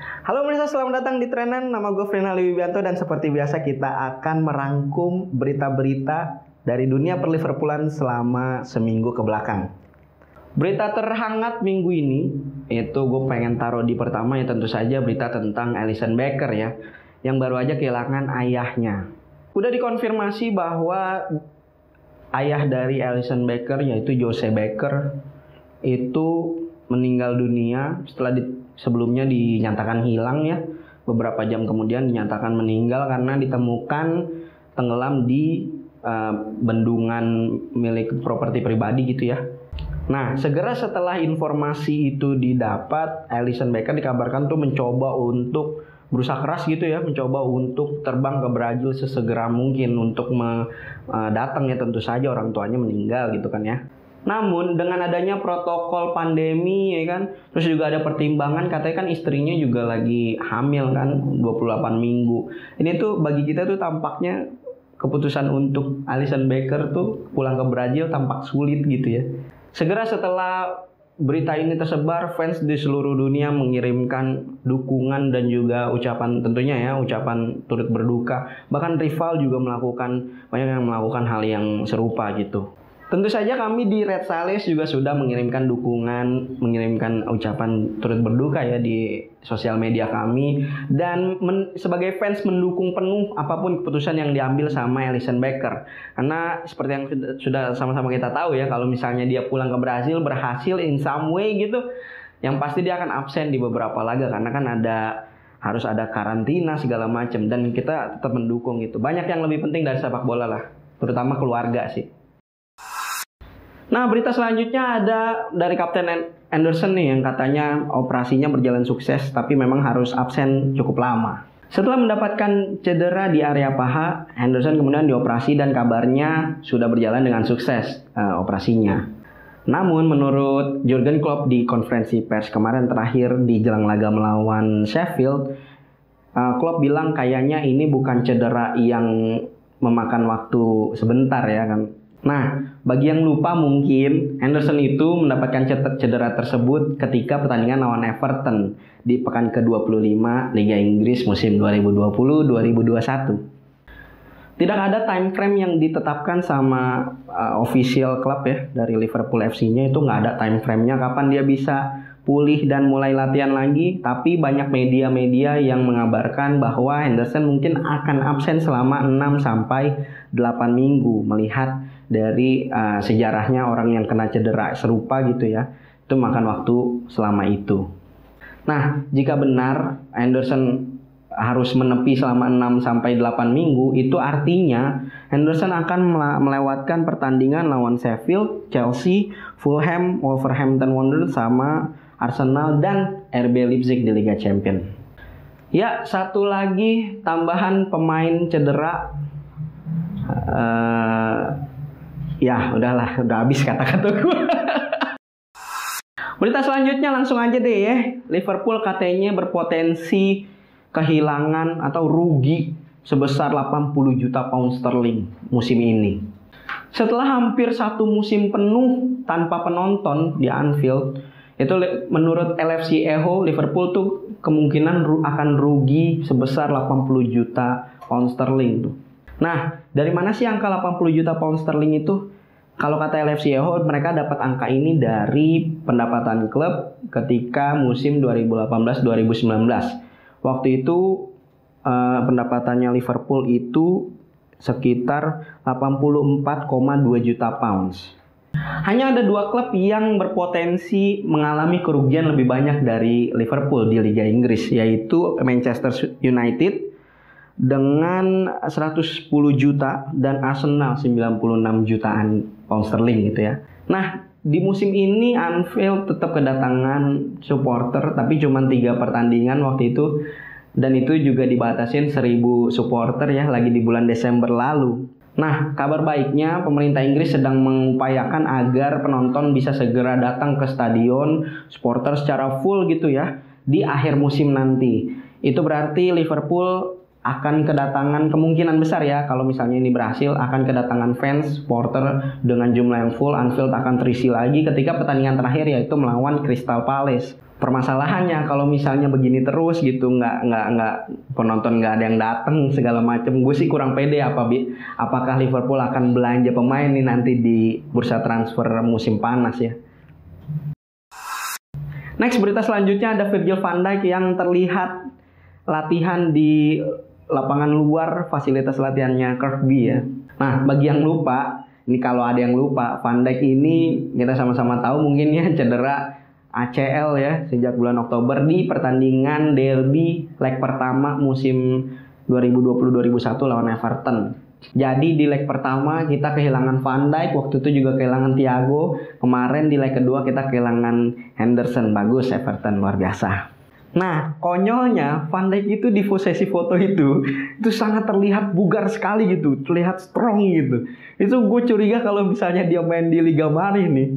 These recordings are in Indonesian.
Halo pemirsa, selamat datang di Trenan. Nama gue Frinali Wibianto dan seperti biasa kita akan merangkum berita-berita dari dunia per-Liverpoolan selama seminggu ke belakang. Berita terhangat minggu ini itu gue pengen taruh di pertama ya tentu saja berita tentang Alisson Becker ya, yang baru aja kehilangan ayahnya. Udah dikonfirmasi bahwa ayah dari Alisson Becker yaitu Jose Becker itu meninggal dunia setelah sebelumnya dinyatakan hilang ya. Beberapa jam kemudian dinyatakan meninggal karena ditemukan tenggelam di bendungan milik properti pribadi gitu ya. Nah, segera setelah informasi itu didapat, Alisson Becker dikabarkan tuh mencoba untuk berusaha keras gitu ya, mencoba untuk terbang ke Brazil sesegera mungkin untuk datang ya, tentu saja orang tuanya meninggal gitu kan ya. Namun dengan adanya protokol pandemi ya kan, terus juga ada pertimbangan katanya kan istrinya juga lagi hamil kan 28 minggu. Ini tuh bagi kita tuh tampaknya keputusan untuk Alisson Becker tuh pulang ke Brazil tampak sulit gitu ya. Segera setelah berita ini tersebar, fans di seluruh dunia mengirimkan dukungan dan juga ucapan tentunya ya, ucapan turut berduka. Bahkan rival juga banyak yang melakukan hal yang serupa gitu. Tentu saja kami di Red Sales juga sudah mengirimkan dukungan, mengirimkan ucapan turut berduka ya di sosial media kami. Dan sebagai fans mendukung penuh apapun keputusan yang diambil sama Alisson Becker. Karena seperti yang sudah sama-sama kita tahu ya, kalau misalnya dia pulang ke Brazil berhasil in some way gitu, yang pasti dia akan absen di beberapa laga karena kan harus ada karantina segala macam. Dan kita tetap mendukung gitu. Banyak yang lebih penting dari sepak bola lah, terutama keluarga sih. Nah, berita selanjutnya ada dari Kapten Anderson nih yang katanya operasinya berjalan sukses tapi memang harus absen cukup lama. Setelah mendapatkan cedera di area paha, Henderson kemudian dioperasi dan kabarnya sudah berjalan dengan sukses operasinya. Namun menurut Jurgen Klopp di konferensi pers kemarin terakhir di jelang laga melawan Sheffield, Klopp bilang kayaknya ini bukan cedera yang memakan waktu sebentar ya kan. Nah, bagi yang lupa mungkin Henderson itu mendapatkan cedera tersebut ketika pertandingan lawan Everton di pekan ke-25 Liga Inggris musim 2020-2021. Tidak ada time frame yang ditetapkan sama official club ya dari Liverpool FC-nya, itu nggak ada time frame-nya kapan dia bisa pulih dan mulai latihan lagi, tapi banyak media-media yang mengabarkan bahwa Henderson mungkin akan absen selama 6-8 minggu melihat dari sejarahnya orang yang kena cedera serupa gitu ya, itu makan waktu selama itu. Nah, jika benar Henderson harus menepi selama 6-8 minggu, itu artinya Henderson akan melewatkan pertandingan lawan Sheffield, Chelsea, Fulham, Wolverhampton Wanderers sama Arsenal dan RB Leipzig di Liga Champions. Ya, satu lagi tambahan pemain cedera. Ya, udahlah, udah habis kata-kata gue. Berita selanjutnya langsung aja deh ya. Liverpool katanya berpotensi kehilangan atau rugi sebesar 80 juta pound sterling musim ini. Setelah hampir satu musim penuh tanpa penonton di Anfield, itu menurut LFC Echo, Liverpool tuh kemungkinan akan rugi sebesar 80 juta pound sterling tuh. Nah, dari mana sih angka 80 juta pound sterling itu? Kalau kata LFC Echo, mereka dapat angka ini dari pendapatan klub ketika musim 2018-2019. Waktu itu pendapatannya Liverpool itu sekitar 84,2 juta pounds. Hanya ada dua klub yang berpotensi mengalami kerugian lebih banyak dari Liverpool di Liga Inggris, yaitu Manchester United dengan 110 juta dan Arsenal 96 jutaan pound sterling gitu ya. Nah, di musim ini Anfield tetap kedatangan supporter, tapi cuma 3 pertandingan waktu itu, dan itu juga dibatasin 1000 supporter ya, lagi di bulan Desember lalu. Nah, kabar baiknya pemerintah Inggris sedang mengupayakan agar penonton bisa segera datang ke stadion, supporter secara full gitu ya, di akhir musim nanti. Itu berarti Liverpool akan kedatangan, kemungkinan besar ya kalau misalnya ini berhasil, akan kedatangan fans, supporter dengan jumlah yang full. Anfield akan terisi lagi ketika pertandingan terakhir yaitu melawan Crystal Palace. permasalahannya kalau misalnya begini terus gitu, nggak penonton nggak ada yang datang segala macam, gue sih kurang pede apakah Liverpool akan belanja pemain nih nanti di bursa transfer musim panas ya. Next, berita selanjutnya ada Virgil van Dijk yang terlihat latihan di lapangan luar fasilitas latihannya Kirkby ya. Nah, bagi yang lupa, ini kalau ada yang lupa, Van Dijk ini kita sama-sama tahu mungkin ya cedera ACL ya sejak bulan Oktober di pertandingan derby leg pertama musim 2020-2021 lawan Everton. Jadi di leg pertama kita kehilangan Van Dijk, waktu itu juga kehilangan Thiago. Kemarin di leg kedua kita kehilangan Henderson. Bagus Everton, luar biasa. Nah, konyolnya Van Dijk itu di sesi foto itu sangat terlihat bugar sekali gitu, terlihat strong gitu. Itu gue curiga kalau misalnya dia main di Liga Marin nih,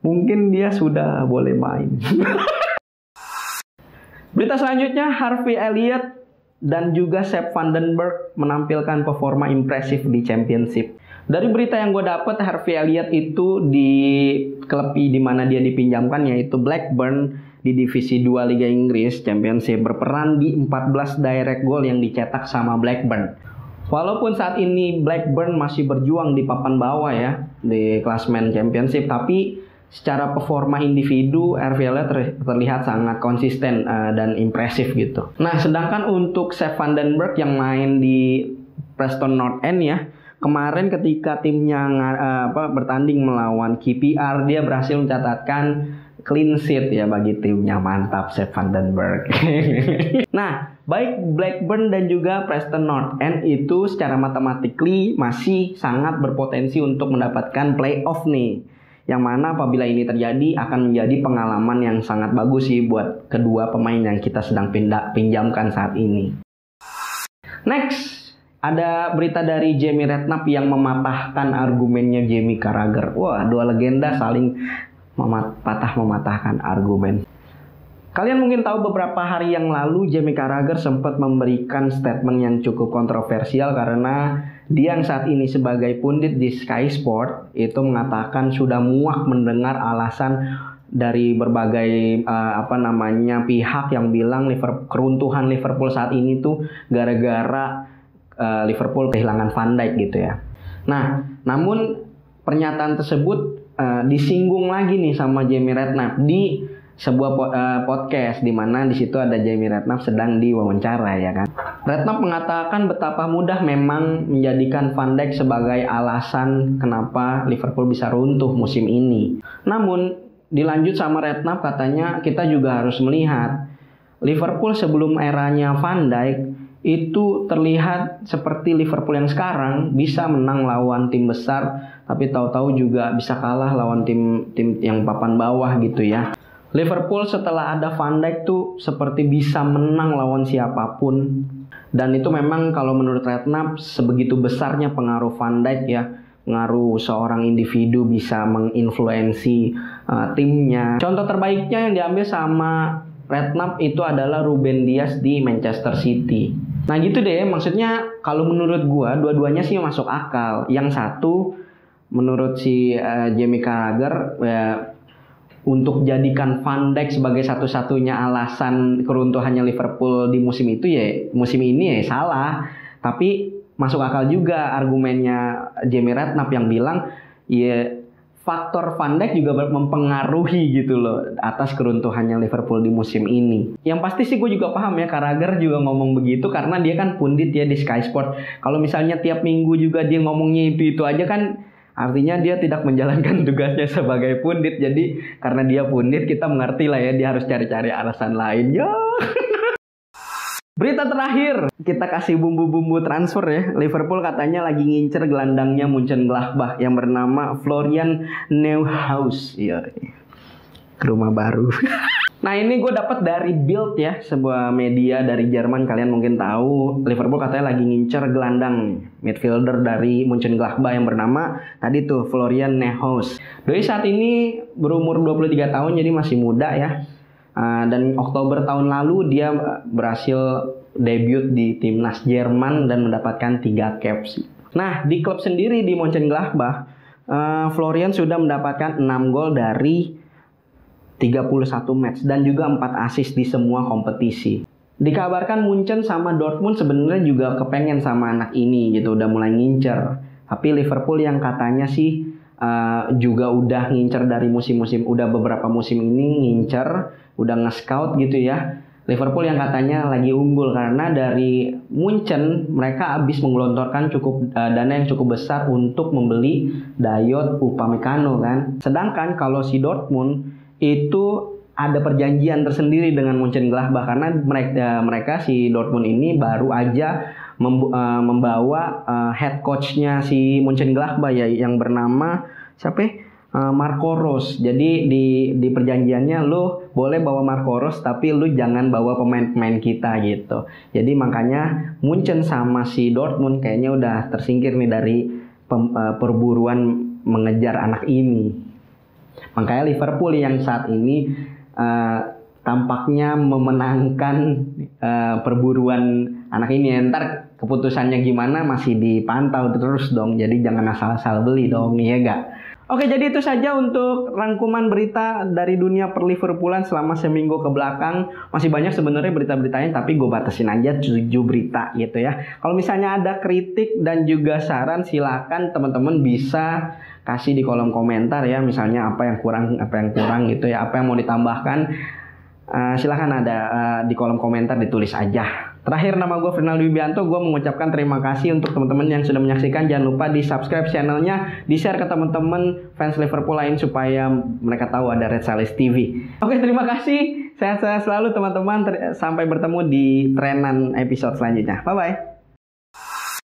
mungkin dia sudah boleh main. Berita selanjutnya, Harvey Elliott dan juga Sepp van den Berg menampilkan performa impresif di Championship. Dari berita yang gue dapat, Harvey Elliott itu di klub di mana dia dipinjamkan yaitu Blackburn di divisi 2 Liga Inggris Championship, berperan di 14 direct goal yang dicetak sama Blackburn. Walaupun saat ini Blackburn masih berjuang di papan bawah ya di klasemen Championship, tapi secara performa individu Harvey Elliott terlihat sangat konsisten dan impresif gitu. Nah, sedangkan untuk Sepp van den Berg yang main di Preston North End ya, kemarin ketika timnya bertanding melawan QPR, dia berhasil mencatatkan clean sheet ya bagi timnya. Mantap Sepp van den Berg. Nah, baik Blackburn dan juga Preston North End itu secara matematically masih sangat berpotensi untuk mendapatkan playoff nih. Yang mana apabila ini terjadi akan menjadi pengalaman yang sangat bagus sih buat kedua pemain yang kita sedang pinjamkan saat ini. Next, ada berita dari Jamie Redknapp yang mematahkan argumennya Jamie Carragher. Wah, dua legenda saling mematahkan argumen. Kalian mungkin tahu beberapa hari yang lalu Jamie Carragher sempat memberikan statement yang cukup kontroversial karena dia yang saat ini sebagai pundit di Sky Sport itu mengatakan sudah muak mendengar alasan dari berbagai pihak yang bilang keruntuhan Liverpool saat ini tuh gara-gara Liverpool kehilangan Van Dijk gitu ya. Nah, namun pernyataan tersebut disinggung lagi nih sama Jamie Redknapp di sebuah podcast di mana di situ ada Jamie Redknapp sedang diwawancara ya kan. Redknapp mengatakan betapa mudah memang menjadikan Van Dijk sebagai alasan kenapa Liverpool bisa runtuh musim ini. Namun dilanjut sama Redknapp katanya kita juga harus melihat Liverpool sebelum eranya Van Dijk itu terlihat seperti Liverpool yang sekarang bisa menang lawan tim besar tapi tahu-tahu juga bisa kalah lawan tim yang papan bawah gitu ya. Liverpool setelah ada Van Dijk tuh seperti bisa menang lawan siapapun. Dan itu memang kalau menurut Redknapp sebegitu besarnya pengaruh Van Dijk ya. Pengaruh seorang individu bisa menginfluensi timnya. Contoh terbaiknya yang diambil sama Redknapp itu adalah Ruben Dias di Manchester City. Nah gitu deh, maksudnya kalau menurut gua dua-duanya sih masuk akal. Yang satu menurut si Jamie Carragher ya, untuk jadikan Van Dijk sebagai satu-satunya alasan keruntuhannya Liverpool di musim itu ya, musim ini ya salah. Tapi masuk akal juga argumennya Jamie Redknapp yang bilang ya faktor Van Dijk juga mempengaruhi gitu loh atas keruntuhannya Liverpool di musim ini. Yang pasti sih gue juga paham ya, Carragher juga ngomong begitu karena dia kan pundit ya di Sky Sport. Kalau misalnya tiap minggu juga dia ngomongnya itu aja kan artinya dia tidak menjalankan tugasnya sebagai pundit. Jadi karena dia pundit kita mengerti lah ya dia harus cari-cari alasan lain ya. Berita terakhir, kita kasih bumbu-bumbu transfer ya. Liverpool katanya lagi ngincer gelandangnya Mönchengladbach yang bernama Florian Neuhaus. Iya, ke rumah baru. Nah ini gue dapat dari Bild ya, sebuah media dari Jerman. Kalian mungkin tahu Liverpool katanya lagi ngincer gelandang midfielder dari Mönchengladbach yang bernama tadi tuh Florian Neuhaus. Doi saat ini berumur 23 tahun jadi masih muda ya. Dan Oktober tahun lalu dia berhasil debut di timnas Jerman dan mendapatkan 3 caps. Nah di klub sendiri di Mönchengladbach, Florian sudah mendapatkan 6 gol dari 31 match dan juga 4 assist di semua kompetisi. Dikabarkan Munchen sama Dortmund sebenarnya juga kepengen sama anak ini gitu, udah mulai ngincer. Tapi Liverpool yang katanya sih juga udah ngincer dari udah beberapa musim ini ngincer, udah nge-scout gitu ya. Liverpool yang katanya lagi unggul karena dari Munchen mereka habis menggelontorkan dana yang cukup besar untuk membeli Dayot Upamecano kan. Sedangkan kalau si Dortmund itu ada perjanjian tersendiri dengan Mönchengladbach karena mereka si Dortmund ini baru aja membawa head coachnya si Mönchengladbach ya, yang bernama Marco Rose. Jadi di perjanjiannya lu boleh bawa Marco Rose tapi lu jangan bawa pemain-pemain kita gitu. Jadi makanya Munchen sama si Dortmund kayaknya udah tersingkir nih dari perburuan mengejar anak ini. Makanya Liverpool yang saat ini tampaknya memenangkan perburuan anak ini. Ntar keputusannya gimana masih dipantau terus dong. Jadi jangan asal-asal beli dong, iya gak? Oke, jadi itu saja untuk rangkuman berita dari dunia per-Liverpoolan selama seminggu ke belakang. Masih banyak sebenarnya berita-beritanya, tapi gue batasin aja 7 berita gitu ya. Kalau misalnya ada kritik dan juga saran, silakan teman-teman bisa kasih di kolom komentar ya. Misalnya apa yang kurang gitu ya, apa yang mau ditambahkan. Silahkan ada di kolom komentar ditulis aja. Terakhir, nama gue Fernaldi Wibianto. Gue mengucapkan terima kasih untuk teman-teman yang sudah menyaksikan. Jangan lupa di subscribe channelnya, di share ke teman-teman fans Liverpool lain supaya mereka tahu ada Red Salis TV. Oke, terima kasih. Sehat-sehat selalu teman-teman. Sampai bertemu di trenan episode selanjutnya. Bye-bye.